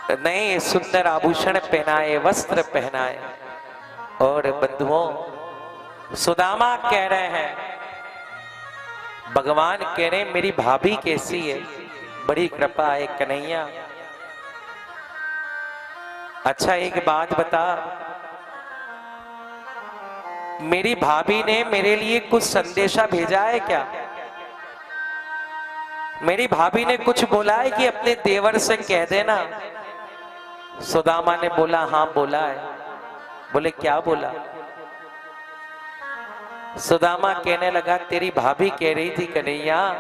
नए सुंदर आभूषण पहनाए, वस्त्र पहनाए। और बंधुओं, सुदामा कह रहे हैं, भगवान कह रहे हैं मेरी भाभी कैसी है, बड़ी कृपा है कन्हैया। अच्छा एक बात बता, मेरी भाभी ने मेरे लिए कुछ संदेशा भेजा है क्या? मेरी भाभी ने कुछ बोला है कि अपने देवर से कह देना? सुदामा ने बोला हाँ बोला है। बोले क्या बोला? सुदामा कहने लगा तेरी भाभी कह रही थी कन्हैया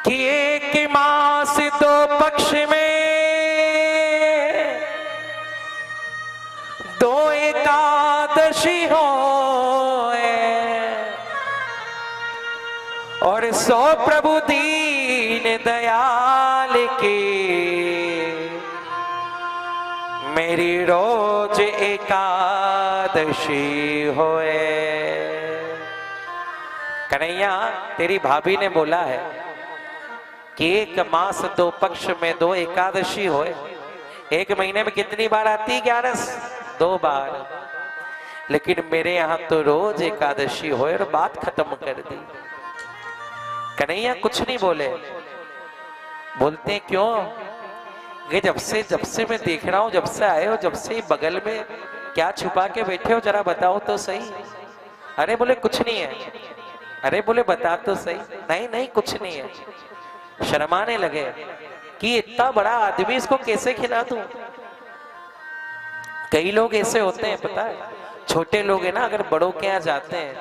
कि एक मास दो पक्ष में दो एकादशी हो और सो प्रभु दीन दयाल की मेरी रोज एकादशी होए। कन्हैया तेरी भाभी ने बोला है कि एक मास दो पक्ष में दो एकादशी होए। एक महीने में कितनी बार आती है 11? 2 बार। लेकिन मेरे यहां तो रोज एकादशी होए और बात खत्म कर दी। कन्हैया कुछ नहीं बोले। बोलते हैं क्यों? ये जब से मैं देख रहा हूं, जब से आए हो, जब से बगल में क्या छुपा के बैठे हो, जरा बताओ तो सही। अरे बोले कुछ नहीं है। अरे बोले बता तो सही। नहीं नहीं कुछ नहीं है। शर्माने लगे कि इतना बड़ा आदमी इसको कैसे खिला दूं। कई लोग ऐसे होते हैं पता है, छोटे लोग है ना, अगर बड़ों के यहाँ जाते हैं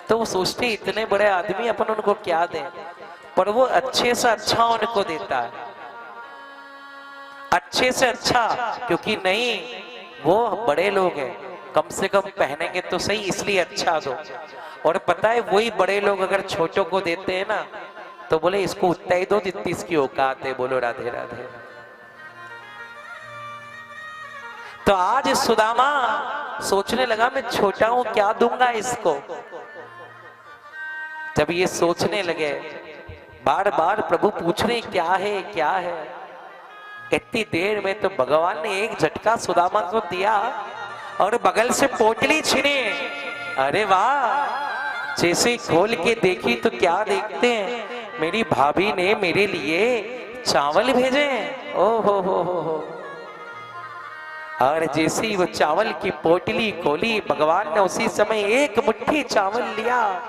तो वो सोचते इतने बड़े आदमी अपन उनको क्या दें, पर वो अच्छे से अच्छा उनको देता है, अच्छे से अच्छा, क्योंकि नहीं वो बड़े लोग हैं, कम से कम पहनेंगे तो सही, इसलिए अच्छा दो। और पता है वही बड़े लोग अगर छोटों को देते हैं ना तो बोले इसको उतना ही दो जितनी इसकी औकात है। बोलो राधे राधे। तो आज सुदामा सोचने लगा मैं छोटा हूं क्या दूंगा इसको। जब ये सोचने लगे, बार बार प्रभु पूछ रहे क्या है क्या है, इतनी देर में तो भगवान ने एक झटका सुदामा को दिया और बगल से पोटली छीनी। अरे वाह! जैसे खोल के देखी तो क्या देखते हैं, मेरी भाभी ने मेरे लिए चावल भेजे। ओ हो। और जैसे ही वो चावल की पोटली खोली, भगवान ने उसी समय एक मुट्ठी चावल लिया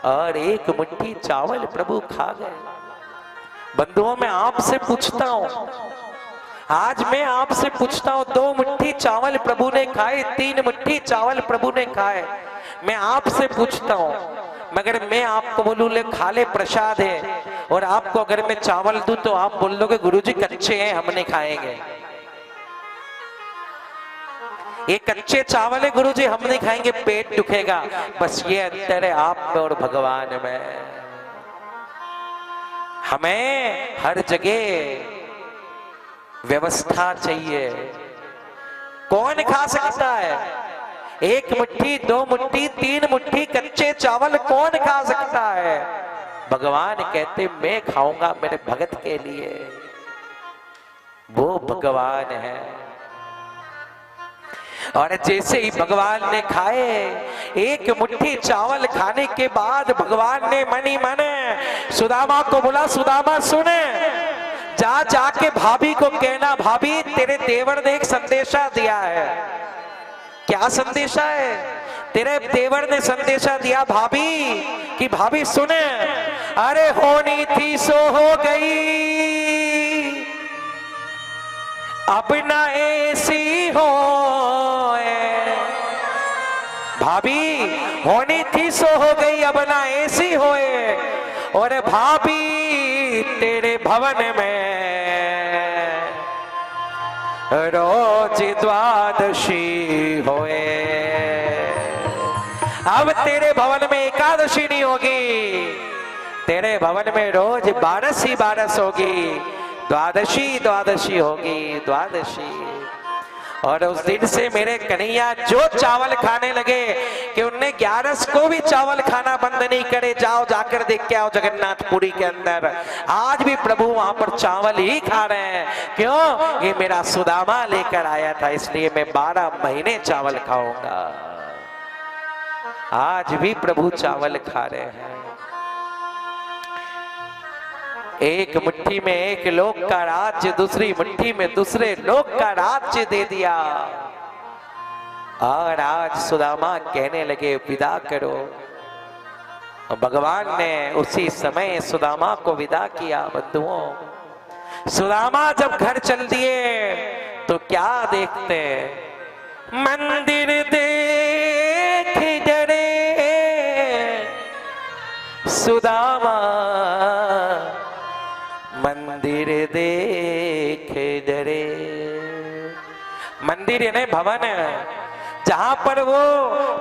और एक मुट्ठी चावल प्रभु खा गए। बंधुओं मैं आपसे पूछता हूं, आज मैं आपसे पूछता हूं, 2 मुट्ठी चावल प्रभु ने खाए, 3 मुट्ठी चावल प्रभु ने खाए। मैं आपसे पूछता हूं, मगर मैं आपको बोलूं ले खा ले प्रसाद है, और आपको अगर मैं चावल दूं तो आप बोल दोगे गुरुजी कच्चे हैं हम नहीं खाएंगे। ये कच्चे चावल है गुरुजी हम नहीं खाएंगे, पेट दुखेगा। बस ये अंतर है आप में और भगवान में। हमें हर जगह व्यवस्था चाहिए। कौन खा सकता है? 1 मुट्ठी 2 मुट्ठी 3 मुट्ठी कच्चे चावल कौन खा सकता है? भगवान कहते मैं खाऊंगा मेरे भगत के लिए। वो भगवान है। और जैसे ही भगवान ने खाए, 1 मुट्ठी चावल खाने के बाद भगवान ने मन ही मन सुदामा को बोला, सुदामा सुने, जा जाके भाभी को कहना, भाभी तेरे देवर ने एक संदेशा दिया है। क्या संदेशा है? तेरे देवर ने संदेशा दिया भाभी कि भाभी सुने, अरे होनी थी सो हो गई, अब ना ऐसी हो। भाभी होनी थी सो हो गई, अब ना ऐसी होए। और भाभी तेरे भवन में रोज द्वादशी होए। अब तेरे भवन में एकादशी नहीं होगी, तेरे भवन में रोज 12 ही 12 होगी, द्वादशी द्वादशी होगी, द्वादशी। और उस दिन से मेरे कन्हैया जो चावल खाने लगे कि उनने 11 को भी चावल खाना बंद नहीं करे। जाओ जाकर देख के आओ जगन्नाथपुरी के अंदर, आज भी प्रभु वहां पर चावल ही खा रहे हैं। क्यों? ये मेरा सुदामा लेकर आया था, इसलिए मैं 12 महीने चावल खाऊंगा। आज भी प्रभु चावल खा रहे हैं। एक मुट्ठी में एक लोक का राज्य, दूसरी मुट्ठी में दूसरे लोक का राज्य दे दिया। और आज सुदामा कहने लगे विदा करो। भगवान ने उसी समय सुदामा को विदा किया। बंधुओं, सुदामा जब घर चल दिए तो क्या देखते? मंदिर देख डरे सुदामा, मंदिर देख डरे। मंदिर यानी भवन, जहां पर वो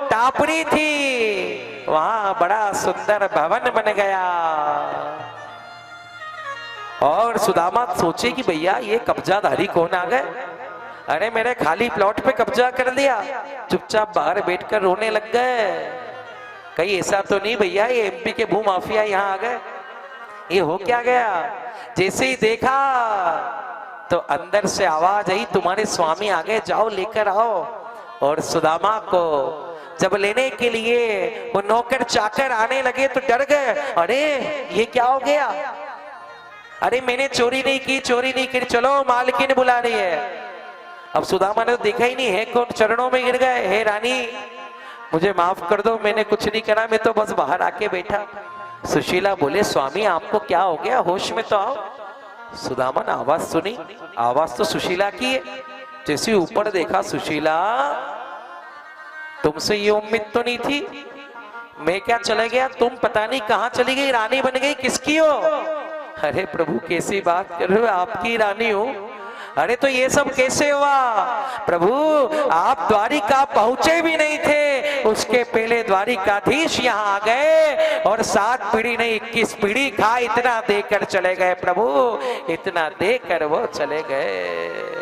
टापरी थी वहां बड़ा सुंदर भवन बन गया। और सुदामा सोचे कि भैया ये कब्जाधारी कौन आ गए? अरे मेरे खाली प्लॉट पे कब्जा कर लिया। चुपचाप बाहर बैठकर रोने लग गए। कहीं ऐसा तो नहीं भैया ये एमपी के भू माफिया यहाँ आ गए? ये हो क्या गया? जैसे ही देखा तो अंदर से आवाज आई, तुम्हारे स्वामी आ गए, जाओ लेकर आओ। और सुदामा को जब लेने के लिए वो नौकर चाकर आने लगे तो डर गए। अरे ये क्या हो गया? अरे मैंने चोरी नहीं की, चोरी नहीं की, चलो मालकिन बुला रही है। अब सुदामा ने तो देखा ही नहीं है कौन, चरणों में गिर गए। हे रानी मुझे माफ कर दो, मैंने कुछ नहीं करा, मैं तो बस बाहर आके बैठा। सुशीला बोले स्वामी आपको क्या हो गया, होश में तो आओ। सुदामा ने आवाज सुनी, आवाज तो सुशीला की है। जैसे ऊपर देखा, सुशीला तुमसे ये उम्मीद तो नहीं थी। मैं क्या चले गया, तुम पता नहीं कहां चली गई, रानी बन गई, किसकी हो? अरे प्रभु कैसी बात कर रहे हो, आपकी रानी हो। अरे तो ये सब कैसे हुआ? प्रभु आप द्वारिका पहुंचे भी नहीं थे, उसके पहले द्वारिकाधीश यहाँ आ गए और 7 पीढ़ी नहीं 21 पीढ़ी खा इतना देकर चले गए। प्रभु इतना देकर वो चले गए।